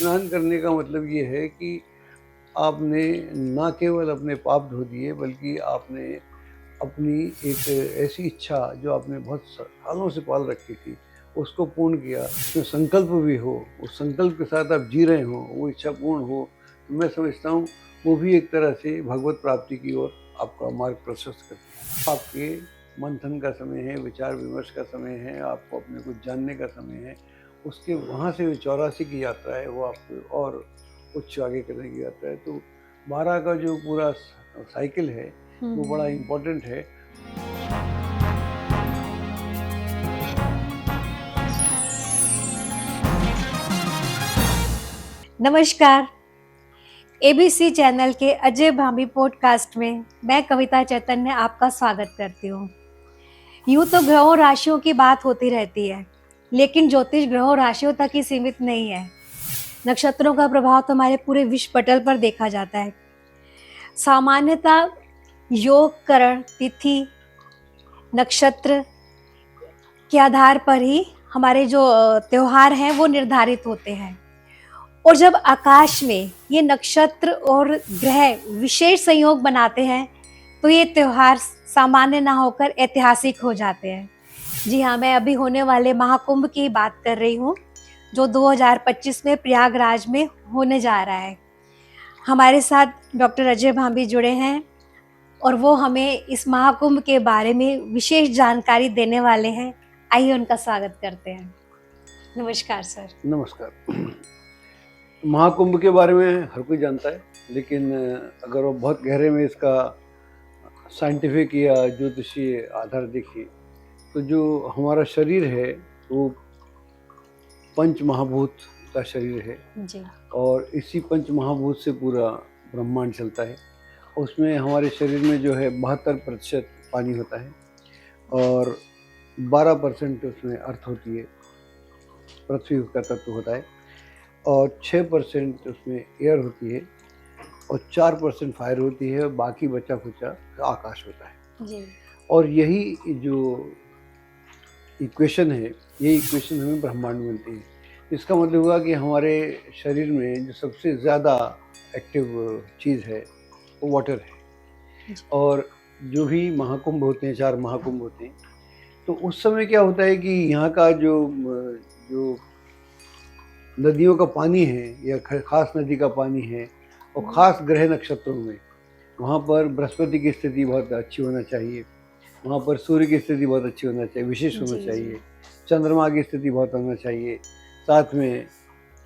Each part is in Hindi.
स्नान करने का मतलब ये है कि आपने ना केवल अपने पाप धो दिए, बल्कि आपने अपनी एक ऐसी इच्छा जो आपने बहुत सालों से पाल रखी थी, उसको पूर्ण किया। उसमें संकल्प भी हो, उस संकल्प के साथ आप जी रहे हों, वो इच्छा पूर्ण हो, तो मैं समझता हूँ वो भी एक तरह से भगवत प्राप्ति की ओर आपका मार्ग प्रशस्त करती है। आपके मंथन का समय है, विचार विमर्श का समय है, आपको अपने को जानने का समय है। उसके वहाँ से 84 की यात्रा है, वो आपको और उच्च आगे करने की यात्रा है। तो 12 का जो पूरा साइकिल है, वो बड़ा इम्पोर्टेंट है। नमस्कार। एबीसी चैनल के अजय भाभी पॉडकास्ट में मैं कविता चैतन्य आपका स्वागत करती हूँ। यूं तो ग्रहों राशियों की बात होती रहती है, लेकिन ज्योतिष ग्रहों राशियों तक ही सीमित नहीं है। नक्षत्रों का प्रभाव तो हमारे पूरे विश्व पटल पर देखा जाता है। सामान्यतः योग, करण, तिथि, नक्षत्र के आधार पर ही हमारे जो त्योहार हैं वो निर्धारित होते हैं। और जब आकाश में ये नक्षत्र और ग्रह विशेष संयोग बनाते हैं तो ये त्योहार सामान्य ना होकर ऐतिहासिक हो जाते हैं। जी हाँ, मैं अभी होने वाले महाकुंभ की बात कर रही हूँ, जो 2025 में प्रयागराज में होने जा रहा है। हमारे साथ डॉक्टर अजय भाभी जुड़े हैं और वो हमें इस महाकुंभ के बारे में विशेष जानकारी देने वाले हैं। आइए उनका स्वागत करते हैं। नमस्कार सर। नमस्कार। महाकुंभ के बारे में हर कोई जानता है, लेकिन अगर वो बहुत गहरे में इसका साइंटिफिक या ज्योतिषीय आधार देखिए, तो जो हमारा शरीर है वो पंच महाभूत का शरीर है जी। और इसी पंच महाभूत से पूरा ब्रह्मांड चलता है। उसमें हमारे शरीर में जो है 72% पानी होता है और 12% उसमें अर्थ होती है, पृथ्वी का तत्व होता है, और 6% उसमें एयर होती है और 4% फायर होती है, और बाकी बचा खुचा आकाश होता है। जी। और यही जो इक्वेशन है, ये इक्वेशन हमें ब्रह्मांड में मिलती है। इसका मतलब हुआ कि हमारे शरीर में जो सबसे ज़्यादा एक्टिव चीज़ है वो वाटर है। और जो भी महाकुंभ होते हैं, 4 महाकुंभ होते हैं, तो उस समय क्या होता है कि यहाँ का जो नदियों का पानी है या खास नदी का पानी है और ख़ास ग्रह नक्षत्रों में, वहाँ पर बृहस्पति की स्थिति बहुत अच्छी होना चाहिए, वहाँ पर सूर्य की स्थिति बहुत अच्छी होना चाहिए, विशेष होना चाहिए, चंद्रमा की स्थिति बहुत होना चाहिए, साथ में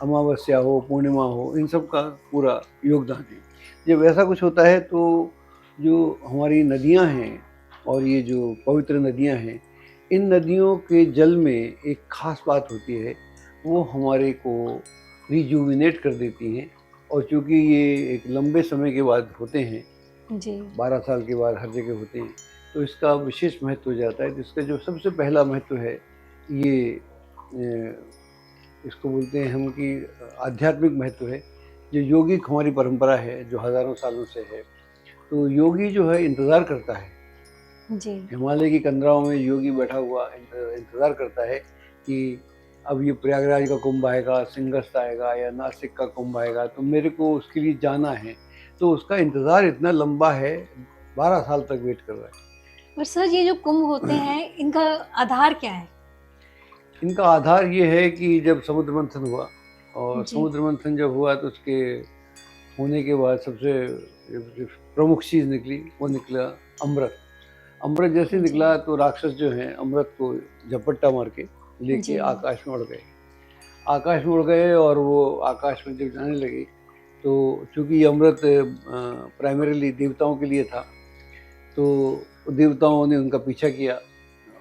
अमावस्या हो, पूर्णिमा हो, इन सब का पूरा योगदान है। जब ऐसा कुछ होता है तो जो हमारी नदियाँ हैं और ये जो पवित्र नदियाँ हैं, इन नदियों के जल में एक ख़ास बात होती है, वो हमारे को रिजुविनेट कर देती हैं। और चूँकि ये एक लंबे समय के बाद होते हैं, जी। 12 साल के बाद हर जगह होते हैं, तो इसका विशेष महत्व हो जाता है। तो इसका जो सबसे पहला महत्व है, ये इसको बोलते हैं हम कि आध्यात्मिक महत्व है। जो योगिक हमारी परंपरा है, जो हज़ारों सालों से है, तो योगी जो है इंतज़ार करता है। जी। हिमालय की कंदराओं में योगी बैठा हुआ इंतज़ार करता है कि अब ये प्रयागराज का कुंभ आएगा, सिंहस्थ आएगा या नासिक का कुंभ आएगा, तो मेरे को उसके लिए जाना है। तो उसका इंतज़ार इतना लंबा है, 12 साल तक वेट कर रहा है। और सर, ये जो कुंभ होते हैं इनका आधार क्या है? इनका आधार ये है कि जब समुद्र मंथन हुआ, और जी। समुद्र मंथन जब हुआ तो उसके होने के बाद सबसे प्रमुख चीज़ निकली, वो निकला अमृत। अमृत जैसे जी। निकला तो राक्षस जो हैं अमृत को झपट्टा मार के लेके जी। आकाश में उड़ गए। आकाश में उड़ गए और वो आकाश में जब जाने लगे, तो चूँकि ये अमृत प्राइमरीली देवताओं के लिए था, तो देवताओं ने उनका पीछा किया।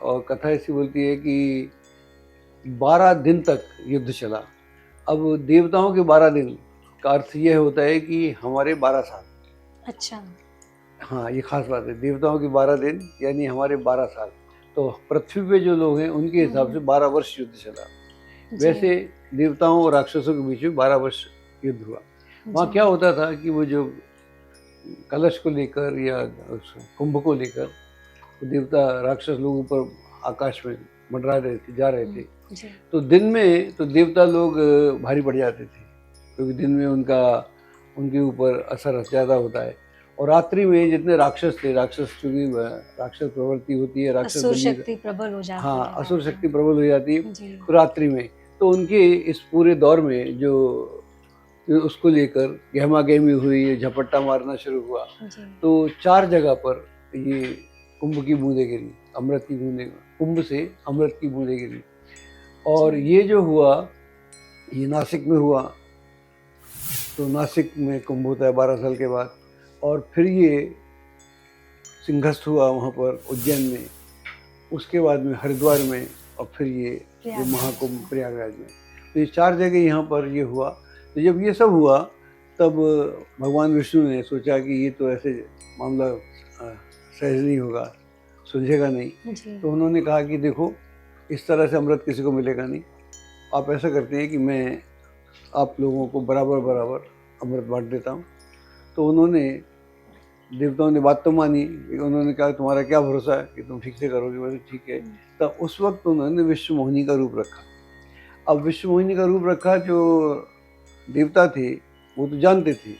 और कथा ऐसी बोलती है कि 12 दिन तक युद्ध चला। अब देवताओं के 12 दिन का अर्थ ये होता है कि हमारे 12 साल। अच्छा। हाँ, ये ख़ास बात है। देवताओं के 12 दिन यानी हमारे 12 साल। तो पृथ्वी पे जो लोग हैं उनके हिसाब से 12 वर्ष युद्ध चला। जी। वैसे देवताओं और राक्षसों के बीच में 12 वर्ष युद्ध हुआ। वहाँ जी। क्या होता था कि वो जो कलश को लेकर या उस कुंभ को लेकर देवता राक्षस लोग ऊपर आकाश में मंडरा रहे थे, जा रहे थे। जी। तो दिन में तो देवता लोग भारी पड़ जाते थे क्योंकि दिन में उनके ऊपर असर ज़्यादा होता है। और रात्रि में जितने राक्षस थे, राक्षस चूँकि राक्षस प्रवृत्ति होती है, राक्षस असुर बलि, शक्ति प्रबल हो जाती हाँ, है असुर रात शक्ति में। प्रबल हो जाती है जी। तो रात्रि में। तो उनके इस पूरे दौर में जो उसको लेकर गहमा-गहमी हुई, झपट्टा मारना शुरू हुआ। जी। तो 4 जगह पर ये कुंभ की बूँदें गिरी, अमृत की बूँदें, कुंभ से अमृत की बूँदें गिरी। और जी। ये जो हुआ, ये नासिक में हुआ। तो नासिक में कुंभ होता है 12 साल के बाद। और फिर ये सिंहस्थ हुआ वहाँ पर उज्जैन में, उसके बाद में हरिद्वार में, और फिर ये जो प्रयागराज महाकुंभ में। प्रयागराज में। तो ये 4 जगह यहाँ पर ये हुआ। तो जब ये सब हुआ तब भगवान विष्णु ने सोचा कि ये तो ऐसे मामला सहज नहीं होगा, सुलझेगा नहीं। जी। तो उन्होंने कहा कि देखो, इस तरह से अमृत किसी को मिलेगा नहीं। आप ऐसा करते हैं कि मैं आप लोगों को बराबर अमृत बाँट देता हूँ। तो उन्होंने, देवताओं ने बात तो मानी। उन्होंने कहा तुम्हारा क्या भरोसा है कि तुम ठीक से करोगे? बोले ठीक है। तब उस वक्त उन्होंने विश्व मोहिनी का रूप रखा। अब विश्व मोहिनी का रूप रखा, जो देवता थे वो तो जानते थे,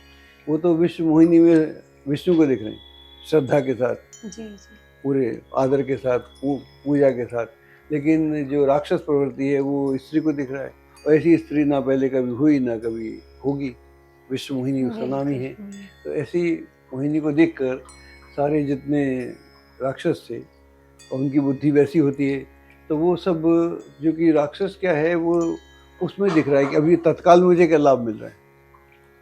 वो तो विश्व मोहिनी में विष्णु को देख रहे हैं, श्रद्धा के साथ, जी। जी। पूरे आदर के साथ, पूजा के साथ। लेकिन जो राक्षस प्रवृत्ति है वो स्त्री को दिख रहा है, और ऐसी स्त्री ना पहले कभी हुई ना कभी होगी। विश्व मोहिनी उसका नाम ही है। तो ऐसी मोहिनी को देखकर सारे जितने राक्षस थे, और उनकी बुद्धि वैसी होती है, तो वो सब, जो कि राक्षस क्या है वो उसमें दिख रहा है कि अभी तत्काल मुझे क्या लाभ मिल रहा है।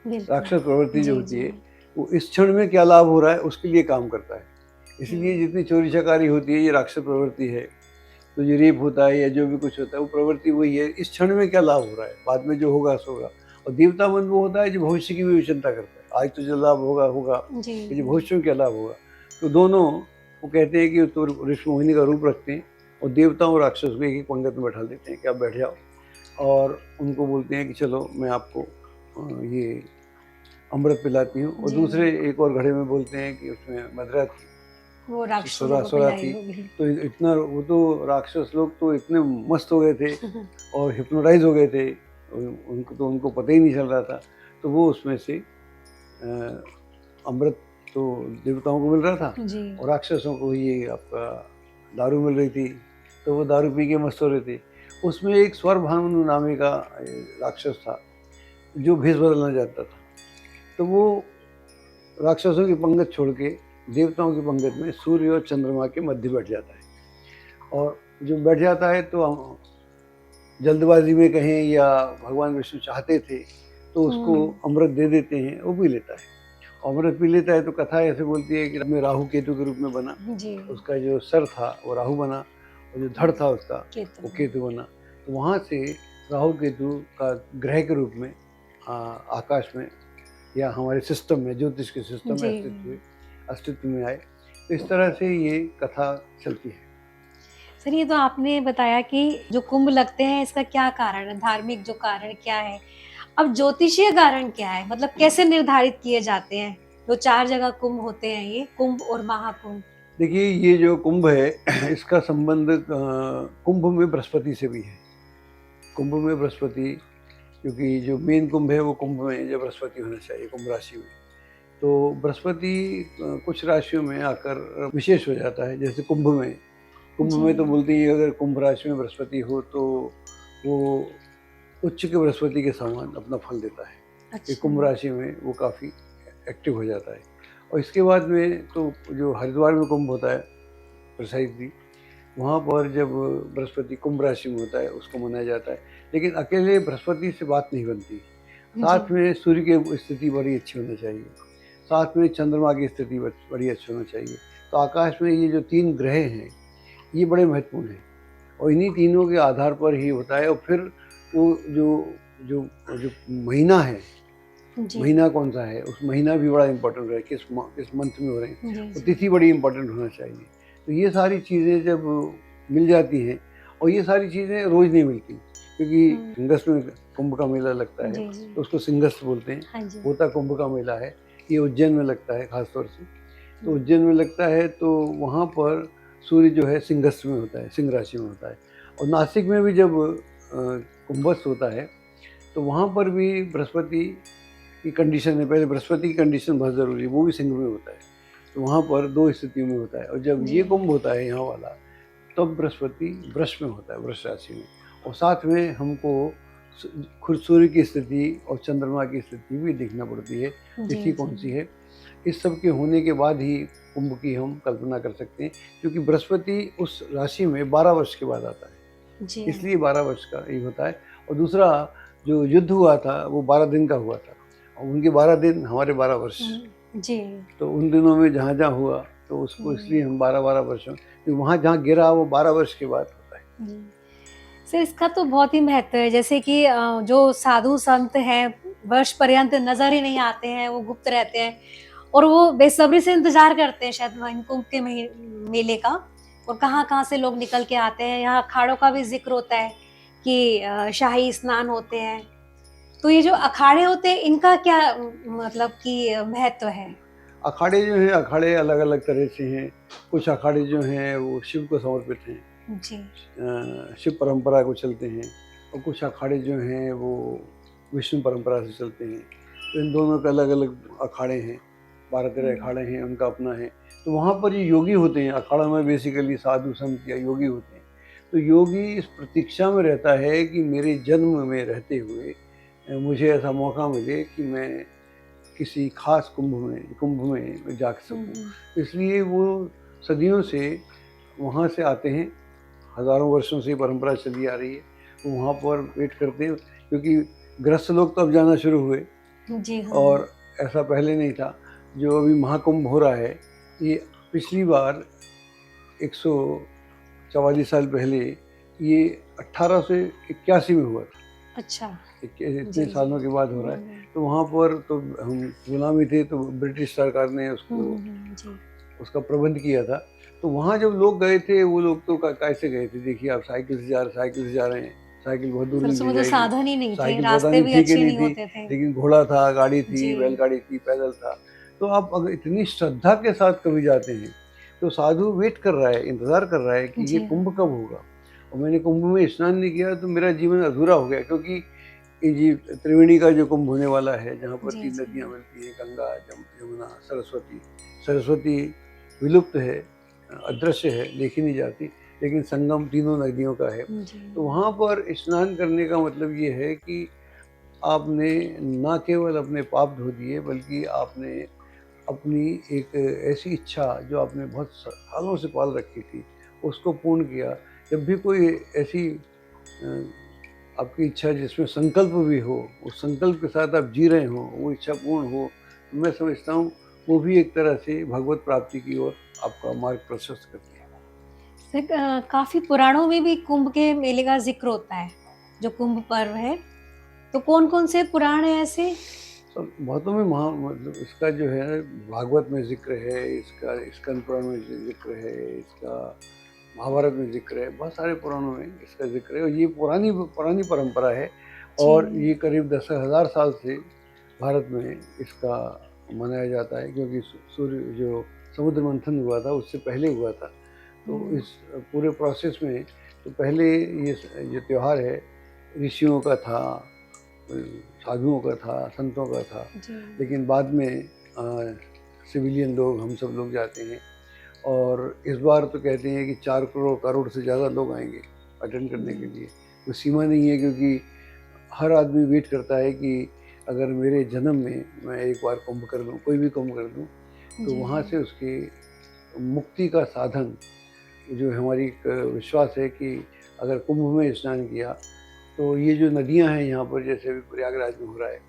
बिल्कुल। राक्षस प्रवृत्ति जो जी। होती जी। है वो इस क्षण में क्या लाभ हो रहा है उसके लिए काम करता है। इसलिए जितनी चोरी चकारी होती है ये राक्षस प्रवृत्ति है। तो जो रेप होता है या जो भी कुछ होता है वो प्रवृत्ति वही है, इस क्षण में क्या लाभ हो रहा है, बाद में जो होगा सो होगा। और देवता मन वो होता है जो भविष्य की भी चिंता करता है, आज तो जो लाभ होगा होगा, जी। ये जो भविष्य में क्या लाभ होगा। तो दोनों वो कहते हैं कि तो ऋषि मोहिनी का रूप रखते हैं, और देवताओं और राक्षस को एक एक पंगत में बैठा देते हैं कि आप बैठ जाओ, और उनको बोलते हैं कि चलो मैं आपको ये अमृत पिलाती हूँ। और जी। दूसरे एक और घड़े में बोलते हैं कि उसमें मदिरा थी, वो राक्षसों सुरा को सुरा पिलाई थी। होगी। तो इतना वो तो राक्षस लोग तो इतने मस्त हो गए थे और हिप्नोटाइज हो गए थे, उनको पता ही नहीं चल रहा था। तो वो उसमें से अमृत तो देवताओं को मिल रहा था, जी। और राक्षसों को ये आपका दारू मिल रही थी। तो वो दारू पी के मस्त हो रहे थे। उसमें एक स्वरभानु नामी का राक्षस था जो भेष बदलना चाहता था। तो वो राक्षसों की पंगत छोड़ के देवताओं की पंगत में सूर्य और चंद्रमा के मध्य बैठ जाता है। और जो बैठ जाता है तो जल्दबाजी में कहें या भगवान विष्णु चाहते थे तो उसको अमृत दे देते हैं, वो पी लेता है। अमृत पी लेता है तो कथा ऐसे बोलती है कि मैं राहु केतु के रूप में बना। जी। उसका जो सर था वो राहु बना, और जो धड़ था उसका वो केतु बना। तो वहाँ से राहु केतु का ग्रह के रूप में आकाश में या हमारे सिस्टम में, ज्योतिष के सिस्टम में अस्तित्व में आए। तो इस तरह से ये कथा चलती है। सर, ये तो आपने बताया कि जो कुंभ लगते हैं इसका क्या कारण है, धार्मिक जो कारण क्या है। अब ज्योतिषीय कारण क्या है, मतलब कैसे निर्धारित किए जाते हैं जो 4 जगह कुंभ होते हैं, ये कुंभ और महाकुंभ? देखिए, ये जो कुंभ है इसका संबंध कुंभ में बृहस्पति से भी है। कुंभ में बृहस्पति, क्योंकि जो मेन कुंभ है वो कुंभ में जब बृहस्पति होना चाहिए, कुंभ राशि में। तो बृहस्पति कुछ राशियों में आकर विशेष हो जाता है। जैसे कुंभ में तो बोलते हैं अगर कुंभ राशि में बृहस्पति हो तो वो उच्च के बृहस्पति के समान अपना फल देता है। अच्छा। कुंभ राशि में वो काफ़ी एक्टिव हो जाता है। और इसके बाद में तो जो हरिद्वार में कुंभ होता है प्रिसाइजली, वहाँ पर जब बृहस्पति कुंभ राशि में होता है उसको मनाया जाता है। लेकिन अकेले बृहस्पति से बात नहीं बनती, साथ में सूर्य की स्थिति बड़ी अच्छी होनी चाहिए, साथ में चंद्रमा की स्थिति बड़ी अच्छी होनी चाहिए। तो आकाश में ये जो 3 ग्रह हैं ये बड़े महत्वपूर्ण हैं, और इन्हीं तीनों के आधार पर ही होता है। और फिर वो जो महीना है, महीना कौन सा है, उस महीना भी बड़ा इम्पोर्टेंट है, किस मंथ में हो रहे हैं, तो तिथि बड़ी इम्पोर्टेंट होना चाहिए। तो ये सारी चीज़ें जब मिल जाती हैं, और ये सारी चीज़ें रोज़ नहीं मिलती, क्योंकि सिंहस्थ में कुंभ का मेला लगता है तो उसको सिंहस्थ बोलते हैं। होता कुंभ का मेला है, ये उज्जैन में लगता है खासतौर से। तो उज्जैन में लगता है तो वहाँ पर सूर्य जो है सिंहस्थ में होता है, सिंह राशि में होता है। और नासिक में भी जब कुंभस्थ होता है तो वहाँ पर भी बृहस्पति की कंडीशन है, पहले बृहस्पति की कंडीशन बहुत ज़रूरी है, वो भी सिंह में होता है। तो वहाँ पर 2 स्थितियों में होता है, और जब जी। ये कुंभ होता है यहाँ वाला, तब बृहस्पति वृष में होता है, वृष राशि में, और साथ में हमको खुद सूर्य की स्थिति और चंद्रमा की स्थिति भी देखना पड़ती है, जी, तिथि कौन जी। सी है। इस सब के होने के बाद ही कुंभ की हम कल्पना कर सकते हैं, क्योंकि बृहस्पति उस राशि में 12 वर्ष के बाद आता है, जी। इसलिए 12 वर्ष का ये होता है। और दूसरा, जो युद्ध हुआ था वो 12 दिन का हुआ था, और उनके 12 दिन हमारे 12 वर्ष, जी। तो उन दिनों में जहाँ जहाँ हुआ तो उसको इसलिए हम 12-12 वर्षों, क्योंकि वहाँ जहाँ गिरा वो 12 वर्ष के बाद होता है। जी। सर, इसका तो बहुत ही महत्व है, जैसे कि जो साधु संत हैं वर्ष पर्यंत नजर ही नहीं आते हैं, वो गुप्त रहते हैं और वो बेसब्री से इंतजार करते हैं शायद वहीं कुंभ के मेले का, और कहाँ-कहाँ से लोग निकल के आते हैं। यहाँ अखाड़ों का भी जिक्र होता है कि शाही स्नान होते हैं। तो ये जो अखाड़े होते हैं इनका क्या मतलब कि महत्व है? अखाड़े जो हैं, अखाड़े अलग-अलग तरह से हैं। कुछ अखाड़े जो हैं वो शिव को समर्पित हैं, जी। शिव परंपरा को चलते हैं, और कुछ अखाड़े जो हैं वो विष्णु परंपरा से चलते हैं। तो इन दोनों के अलग-अलग अखाड़े हैं, 12-13 अखाड़े हैं, उनका अपना है। तो वहाँ पर ये योगी होते हैं, अखाड़ा में बेसिकली साधु संत या योगी होते हैं। तो योगी इस प्रतीक्षा में रहता है कि मेरे जन्म में रहते हुए मुझे ऐसा मौका मिले कि मैं किसी खास कुंभ में मैं जा सकूं। इसलिए वो सदियों से वहाँ से आते हैं, हज़ारों वर्षों से परंपरा चली आ रही है। वो वहाँ पर वेट करते हैं, क्योंकि गृहस्थ लोग तो अब जाना शुरू हुए, जी हाँ। और ऐसा पहले नहीं था। जो अभी महाकुंभ हो रहा है, ये पिछली बार 144 साल पहले ये 1881 में हुआ था। अच्छा। इतने जी, सालों जी। के बाद हो रहा है। तो वहाँ पर तो हम गुलामी थे, तो ब्रिटिश सरकार ने उसको जी। उसका प्रबंध किया था। तो वहाँ जब लोग गए थे, वो लोग तो कैसे गए थे, देखिए आप साइकिल से जा रहे हैं, साइकिल बहुत दूर फिर नहीं उस ले समय तो जाएगी। साधन ही नहीं थे, साइकिल पता रास्ते नहीं भी थी कि अच्छे नहीं नहीं थी, होते थे। लेकिन घोड़ा था, गाड़ी थी, जी। बैलगाड़ी थी, पैदल था। तो आप अगर इतनी श्रद्धा के साथ कभी जाते हैं, तो साधु वेट कर रहा है, इंतज़ार कर रहा है कि ये जी कुंभ हाँ। कब होगा। और मैंने कुंभ में स्नान नहीं किया तो मेरा जीवन अधूरा हो गया, क्योंकि ये जी त्रिवेणी का जो कुंभ होने वाला है, जहाँ पर जी, 3 जी। नदियाँ मिलती हैं, गंगा, यमुना, सरस्वती। सरस्वती विलुप्त है, अदृश्य है, देखी नहीं जाती, लेकिन संगम तीनों नदियों का है। जी। तो वहाँ पर स्नान करने का मतलब ये है कि आपने ना केवल अपने पाप धो दिए, बल्कि आपने अपनी एक ऐसी इच्छा जो आपने बहुत सालों से पाल रखी थी, उसको पूर्ण किया। जब भी कोई ऐसी अ, आपकी इच्छा जिसमें संकल्प भी हो, उस संकल्प के साथ आप जी रहे हों, वो इच्छा पूर्ण हो, तो मैं समझता हूँ वो भी एक तरह से भगवत प्राप्ति की ओर आपका मार्ग प्रशस्त करती है। सर, काफ़ी पुराणों में भी कुंभ के मेले का ज़िक्र होता है, जो कुंभ पर्व है। तो कौन-कौन से पुराण हैं ऐसे? सब बहुतों में मतलब इसका जो है भागवत में ज़िक्र है, इसका स्कंद पुराण में ज़िक्र है, इसका महाभारत में ज़िक्र है, बहुत सारे पुराणों में इसका ज़िक्र है, और ये पुरानी पुरानी परंपरा है, और जी। ये करीब 10,000 साल से भारत में इसका मनाया जाता है, क्योंकि सूर्य जो समुद्र मंथन हुआ था उससे पहले हुआ था। तो इस पूरे प्रोसेस में तो पहले ये त्योहार है ऋषियों का था, साधुओं का था, संतों का था, जी। लेकिन बाद में सिविलियन लोग, हम सब लोग जाते हैं। और इस बार तो कहते हैं कि 4 करोड़ से ज़्यादा लोग आएंगे अटेंड करने के लिए। कोई सीमा नहीं है, क्योंकि हर आदमी वेट करता है कि अगर मेरे जन्म में मैं एक बार कुंभ कर लूँ, कोई भी कुंभ कर लूँ, तो जी, वहाँ जी। से उसकी मुक्ति का साधन, जो हमारी एक विश्वास है कि अगर कुंभ में स्नान किया, तो ये जो नदियाँ हैं यहाँ पर, जैसे अभी प्रयागराज में हो रहा है,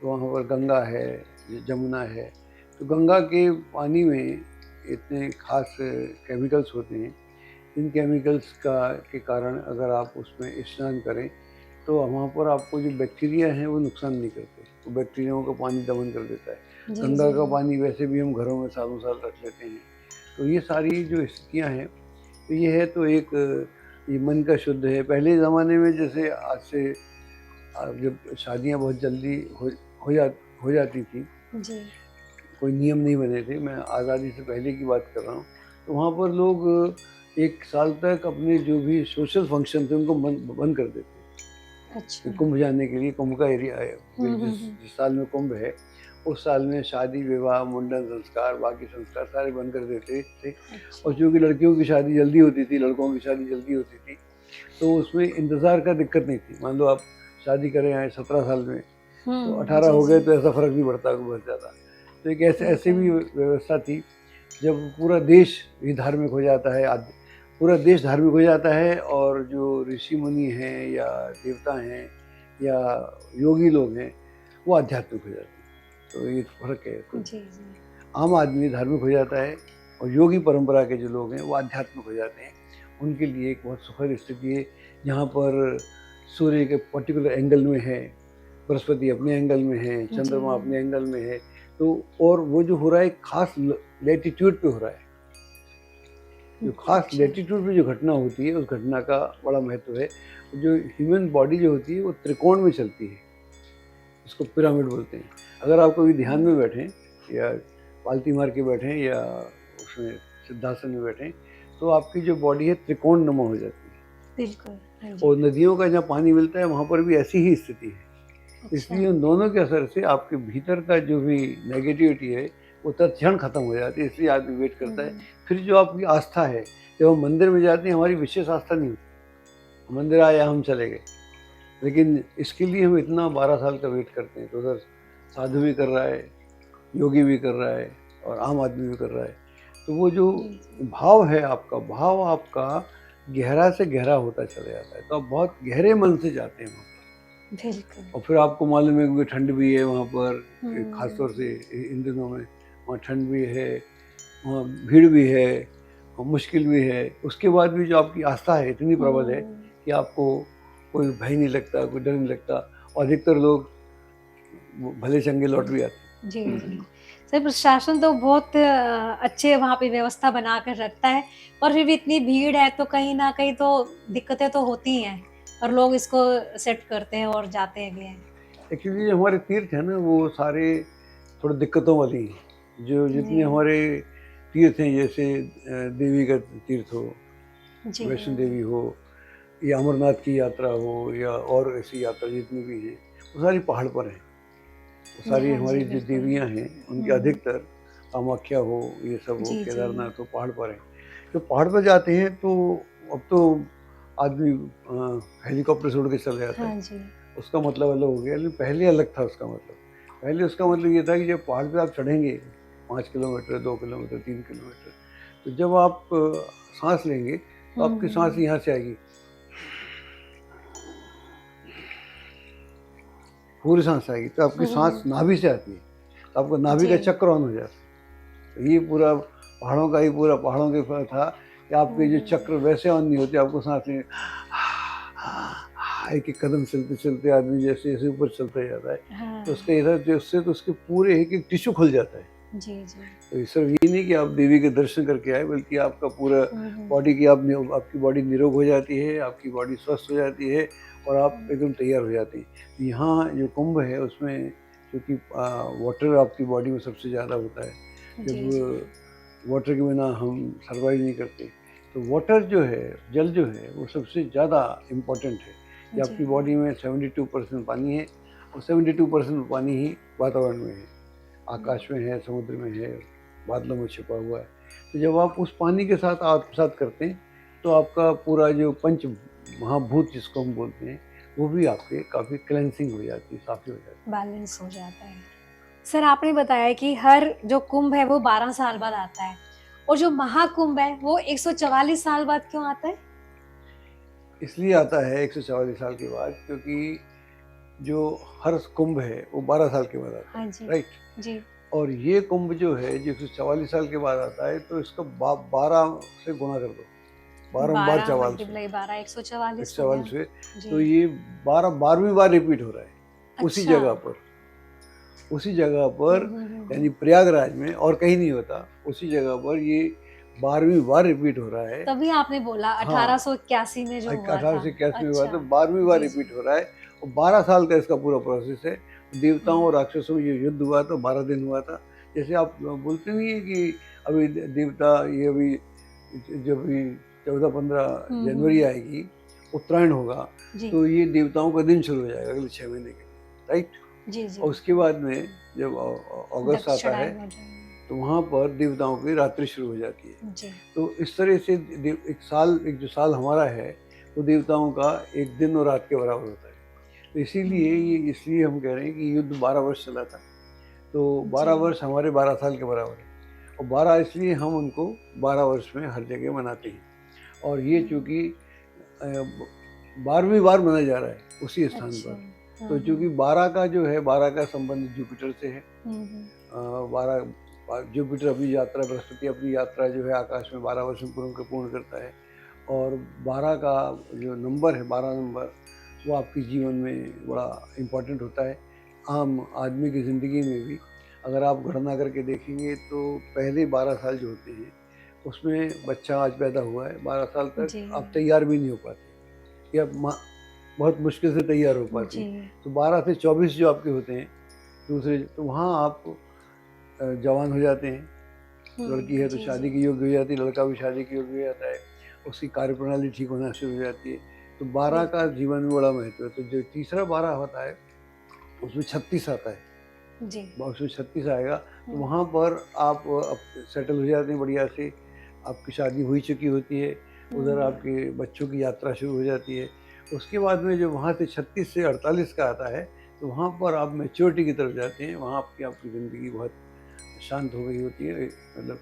तो वहाँ पर गंगा है, जमुना है। तो गंगा के पानी में इतने खास केमिकल्स होते हैं, इन केमिकल्स के कारण अगर आप उसमें स्नान करें, तो वहाँ पर आपको जो बैक्टीरिया हैं वो नुकसान नहीं करते, वो बैक्टीरियाओं का पानी दमन कर देता है। जी, गंगा जी। का पानी वैसे भी हम घरों में सालों साल रख लेते हैं। तो ये सारी जो स्थितियाँ हैं, तो ये है तो एक ये मन का शुद्ध है। पहले ज़माने में जैसे आज से जब शादियाँ बहुत जल्दी हो जा हो जाती थी, जी। कोई नियम नहीं बने थे, मैं आज़ादी से पहले की बात कर रहा हूँ, तो वहाँ पर लोग 1 साल तक अपने जो भी सोशल फंक्शन थे उनको बंद बंद कर देते। अच्छा। कुंभ जाने के लिए, कुंभ का एरिया है। हम्म, फिर जिस साल में कुंभ है उस साल में शादी विवाह मुंडन संस्कार बाकी संस्कार सारे बंद कर देते थे। और अच्छा। चूँकि लड़कियों की शादी जल्दी होती थी, लड़कों की शादी जल्दी होती थी, तो उसमें इंतज़ार का दिक्कत नहीं थी। मान लो आप शादी करें आए 17 साल में, तो 18 जी हो जी। गए तो ऐसा फ़र्क नहीं पड़ता बहुत ज़्यादा। तो एक ऐसे भी बिल्कुल। व्यवस्था थी, जब पूरा देश ही धार्मिक हो जाता है, पूरा देश धार्मिक हो जाता है, और जो ऋषि मुनि हैं या देवता हैं या योगी लोग हैं, वो आध्यात्मिक हो जाते हैं। तो ये फ़र्क है। तो जी जी। आम आदमी धार्मिक हो जाता है, और योगी परंपरा के जो लोग हैं वो आध्यात्मिक हो जाते हैं। उनके लिए एक बहुत सुखद स्थिति है, जहाँ पर सूर्य के पर्टिकुलर एंगल में है, बृहस्पति अपने एंगल में है, जी। चंद्रमा अपने एंगल में है। तो और वो जो हो रहा है एक खास लैटिट्यूड पे हो रहा है। जो खास अच्छा। लैटिट्यूड पे जो घटना होती है, उस घटना का बड़ा महत्व है। जो ह्यूमन बॉडी जो होती है वो त्रिकोण में चलती है, उसको पिरामिड बोलते हैं। अगर आप कभी ध्यान में बैठें या पालती मार के बैठें या उसमें सिद्धासन में बैठें, तो आपकी जो बॉडी है त्रिकोण नुमा हो जाती है। बिल्कुल। हाँ जी। और नदियों का जहाँ पानी मिलता है वहाँ पर भी ऐसी ही स्थिति है। अच्छा। इसलिए उन दोनों के असर से आपके भीतर का जो भी नेगेटिविटी है वो तत्क्षण खत्म हो जाती है। इसलिए आदमी वेट करता है। फिर जो आपकी आस्था है, जब हम मंदिर में जाते हैं हमारी विशेष आस्था नहीं होती, मंदिर आया हम चले गए। लेकिन इसके लिए हम इतना 12 साल का वेट करते हैं। तो उधर साधु भी कर रहा है, योगी भी कर रहा है, और आम आदमी भी कर रहा है। तो वो जो जी जी। भाव है आपका, भाव आपका गहरा से गहरा होता चला जाता है। तो आप बहुत गहरे मन से जाते हैं वहाँ पर। बिल्कुल। और फिर आपको मालूम है कि ठंड भी है वहाँ पर, ख़ास तौर से हम्म। इन दिनों में वहाँ ठंड भी है, वहाँ भीड़ भी है, और मुश्किल भी है। उसके बाद भी जो आपकी आस्था है इतनी प्रबल है कि आपको कोई भय नहीं लगता, कोई डर नहीं लगता, और अधिकतर लोग भले चंगे लौट भी आते हैं। जी जी। सर, प्रशासन तो बहुत अच्छे वहाँ पे व्यवस्था बना कर रखता है, पर फिर भी इतनी भीड़ है तो कहीं ना कहीं तो दिक्कतें तो होती हैं, और लोग इसको सेट करते हैं और जाते भी हैं। एक्चुअली जो हमारे तीर्थ हैं ना वो सारे थोड़े दिक्कतों वाली हैं। जो जितने जी हमारे तीर्थ हैं, जैसे देवी का तीर्थ हो, जी। वैष्णो देवी हो, या अमरनाथ की यात्रा हो, या और ऐसी यात्रा जितनी भी हैं, वो सारी पहाड़ पर हैं। वो सारी हाँ जी हमारी जो बिल्कुल। देवियाँ हैं उनके अधिकतर, कामाख्या हो, ये सब हो, जी जी। केदारनाथ हो, पहाड़ पर हैं। जो पहाड़ पर जाते हैं तो अब तो आदमी हेलीकॉप्टर से उड़ के चला जाता हाँ है, जी। उसका मतलब अलग हो गया। लेकिन पहले अलग था उसका मतलब। पहले उसका मतलब ये था कि जब पहाड़ पे आप चढ़ेंगे 5 किलोमीटर, 2 किलोमीटर, 3 किलोमीटर, तो जब आप साँस लेंगे तो आपकी साँस हम्म। यहाँ से आएगी, पूरी साँस आएगी। तो आपकी साँस नाभि से आती है, तो आपका नाभि का जी। चक्र ऑन हो जाता है। तो ये पूरा पहाड़ों का ही पूरा पहाड़ों के ऊपर था कि आपके जो चक्र वैसे ऑन नहीं होते, आपको साँस लेने एक-एक कदम चलते-चलते आदमी जैसे-जैसे ऊपर चलता जाता है, हाँ। तो उसका इधर जो उससे तो उसके पूरे एक-एक टिश्यू खुल जाता है। जी जी। तो सिर्फ ये नहीं कि आप देवी के दर्शन करके आए, बल्कि आपका पूरा बॉडी की आपकी बॉडी निरोग हो जाती है, आपकी बॉडी स्वस्थ हो जाती है, और आप एकदम तैयार हो जाते हैं। यहाँ जो कुंभ है उसमें क्योंकि वाटर आपकी बॉडी में सबसे ज़्यादा होता है। जी जी। जब वाटर के बिना हम सर्वाइव नहीं करते, तो वाटर जो है, जल जो है, वो सबसे ज़्यादा इम्पोर्टेंट है। कि जी। आपकी बॉडी में 72% पानी है, और 72% पानी ही वातावरण में है, आकाश में है, समुद्र में है, बादलों में छिपा हुआ है। तो जब आप उस पानी के साथ आत्मसात करते हैं, तो आपका पूरा जो पंच महाभूत जिसको हम बोलते हैं, वो भी आपके काफ़ी क्लेंसिंग हो जाती है, साफ़ी हो जाती है। बैलेंस हो जाता है। सर, आपने बताया कि हर जो कुंभ है वो 12 साल बाद आता है, और जो महाकुंभ है वो 144 साल बाद क्यों आता है? इसलिए आता है 144 साल के बाद, क्योंकि जो हर कुंभ है वो 12 साल के बाद आता हाँ है, जी। राइट? जी। और ये कुंभ जो है जो 144 साल के बाद आता है, तो इसका 12 से गुणा कर दो, बारम्बार 12 चवाल से, मल्टीप्लाई 12 144 हो 144 गया। से। तो जी। ये 12वीं बार रिपीट हो रहा है उसी अच्छा। जगह पर, उसी जगह पर, यानी हुँ। प्रयागराज में, और कहीं नहीं होता। उसी जगह पर ये 12वीं बार रिपीट हो रहा है। तभी आपने बोला हाँ, 1881 में जो हुआ अठारह था। सौ इक्यासी में हुआ, अच्छा। तो 12वीं बार जी, जी। रिपीट हो रहा है, और 12 साल का इसका पूरा प्रोसेस है। देवताओं और राक्षसों में ये युद्ध हुआ तो 12 दिन हुआ था। जैसे आप बोलते नहीं है कि अभी देवता, ये अभी जब भी 14-15 जनवरी आएगी, उत्तरायण होगा जी तो ये देवताओं का दिन शुरू हो जाएगा अगले 6 महीने के लिए, राइट। जी जी और उसके बाद में जब अगस्त आता है दक्षिणायन हो जाएगा। तो वहाँ पर देवताओं की रात्रि शुरू हो जाती है। जी तो इस तरह से एक जो साल हमारा है वो देवताओं का एक दिन और रात के बराबर होता है। तो इसलिए हम कह रहे हैं कि युद्ध 12 वर्ष चला था। तो 12 जी वर्ष हमारे 12 साल के बराबर है। और 12 इसलिए हम उनको 12 वर्ष में हर जगह मनाते हैं। और ये चूँकि 12वीं बार मनाया जा रहा है उसी स्थान अच्छा पर। तो चूँकि 12 का जो है 12 का संबंध जुपिटर से है। हम्म 12 जुपिटर अपनी यात्रा, बृहस्पति अपनी यात्रा जो है आकाश में 12 वर्ष में पूर्ण करता है। और 12 का जो नंबर है, 12 नंबर, वो आपके जीवन में बड़ा इम्पोर्टेंट होता है। आम आदमी की ज़िंदगी में भी अगर आप गणना करके देखेंगे तो पहले 12 साल जो होते हैं उसमें बच्चा आज पैदा हुआ है, 12 साल तक जी आप तैयार भी नहीं हो पाते या बहुत मुश्किल से तैयार हो पाते जी हैं। तो 12 से 24 जो आपके होते हैं दूसरे, तो वहाँ आप जवान हो जाते हैं। लड़की है तो जी शादी जी के योग्य हो जाती है, लड़का भी शादी के योग्य हो जाता है, उसकी कार्यप्रणाली ठीक होना शुरू हो जाती है। तो 12 का बिल्कुल जीवन में बड़ा महत्व है। तो जो तीसरा 12 होता है उसमें 36 आता है, जी उसमें 36 आएगा। तो हम्म, वहाँ पर आप सेटल हो जाते हैं बढ़िया से, आपकी शादी हुई चुकी होती है, उधर हम्म, आपके बच्चों की यात्रा शुरू हो जाती है। उसके बाद में जो वहाँ से 36 से 48 का आता है तो वहाँ पर आप मैच्योरिटी की तरफ जाते हैं। वहाँ आपकी ज़िंदगी बहुत शांत हो गई होती है। मतलब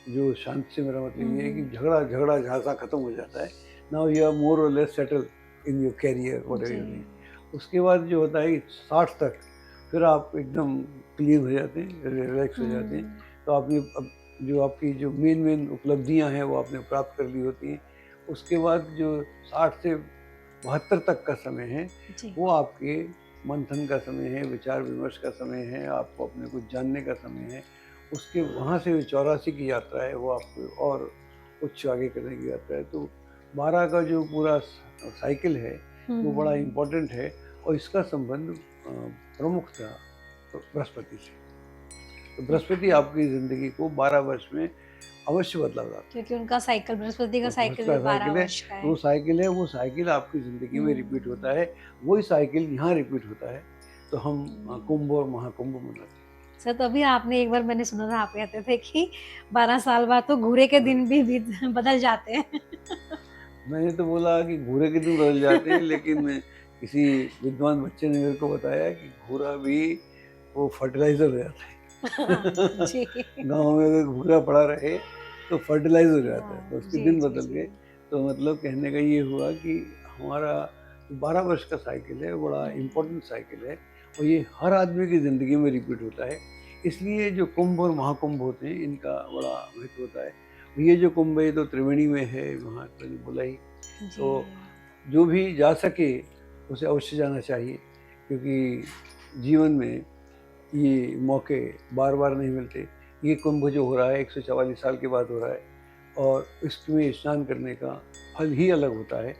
जो शांत से मेरा मतलब ये है कि झगड़ा झांसा खत्म हो जाता है। Now you are more or less settled in your career whatever जी यू डूइंग। उसके बाद जो होता है 60 तक फिर आप एकदम क्लीन हो जाते हैं, रिलैक्स हो जाते हैं। हम्म, तो आपने जो आपकी जो मेन उपलब्धियां हैं वो आपने प्राप्त कर ली होती हैं। उसके बाद जो 60 से 72 तक का समय है जी वो आपके मंथन का समय है, विचार विमर्श का समय है, आपको अपने कुछ जानने का समय है। उसके वहाँ से 84 की यात्रा है वो आपको और उच्च आगे करने की यात्रा है। तो 12 का जो पूरा साइकिल है वो बड़ा हम्म, इम्पोर्टेंट है। और इसका संबंध प्रमुख था बृहस्पति से। तो बृहस्पति आपकी ज़िंदगी को 12 वर्ष में अवश्य बदलाव लाता है। क्योंकि उनका साइकिल, बृहस्पति का तो साइकिल उसका भी 12 साइकिल है, वर्ष का तो वो है। साइकिल है, वो साइकिल आपकी ज़िंदगी में रिपीट होता है। वही साइकिल यहाँ रिपीट होता है। तो हम कुंभ और महाकुंभ मनाते हैं। सर, तो अभी आपने एक बार मैंने सुना था, आप कहते थे कि 12 साल बाद तो घूरे के दिन भी बदल जाते हैं। मैंने तो बोला कि घूरे के दिन बदल जाते हैं, लेकिन किसी विद्वान बच्चे ने मेरे को बताया कि घूरा भी वो फर्टिलाइज़र हो जाता है। जी गाँव में अगर घूरा पड़ा रहे तो फर्टिलाइज़ हो जाता है, तो उसके जी दिन जी बदल जी गए। तो मतलब कहने का ये हुआ कि हमारा 12 वर्ष का साइकिल है, बड़ा इम्पोर्टेंट साइकिल है और ये हर आदमी की ज़िंदगी में रिपीट होता है। इसलिए जो कुंभ और महाकुंभ होते हैं इनका बड़ा महत्व होता है। ये जो कुंभ है ये तो त्रिवेणी में है, वहाँ तो बोला ही। जी तो जो भी जा सके उसे अवश्य जाना चाहिए, क्योंकि जीवन में ये मौके बार बार नहीं मिलते। ये कुंभ जो हो रहा है 144 साल के बाद हो रहा है और इसमें स्नान करने का फल ही अलग होता है।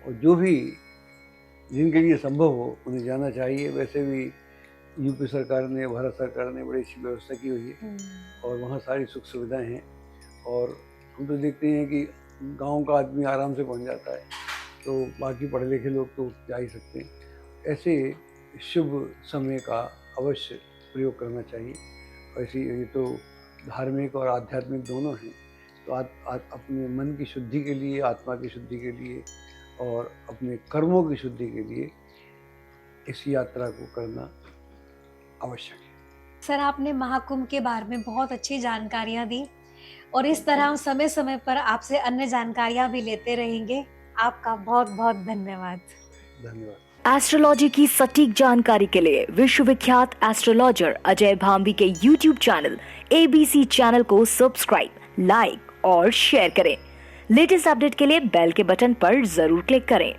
और जो भी जिनके लिए संभव हो उन्हें जाना चाहिए। वैसे भी यूपी सरकार ने, भारत सरकार ने बड़ी अच्छी व्यवस्था की हुई है और वहाँ सारी सुख सुविधाएं हैं। और हम तो देखते हैं कि गांव का आदमी आराम से पहुँच जाता है, तो बाकी पढ़े लिखे लोग तो जा ही सकते हैं। ऐसे शुभ समय का अवश्य प्रयोग करना चाहिए। ऐसे ये तो धार्मिक और आध्यात्मिक दोनों हैं। तो अपने मन की शुद्धि के लिए, आत्मा की शुद्धि के लिए और अपने कर्मों की शुद्धि के लिए इस यात्रा को करना आवश्यक है। सर, आपने महाकुंभ के बारे में बहुत अच्छी जानकारियां दी और इस तरह हम समय समय पर आपसे अन्य जानकारियां भी लेते रहेंगे। आपका बहुत बहुत धन्यवाद। धन्यवाद। एस्ट्रोलॉजी की सटीक जानकारी के लिए विश्वविख्यात एस्ट्रोलॉजर अजय भांबी के YouTube चैनल ABC चैनल को सब्सक्राइब, लाइक और शेयर करें। लेटेस्ट अपडेट के लिए बेल के बटन पर जरूर क्लिक करें।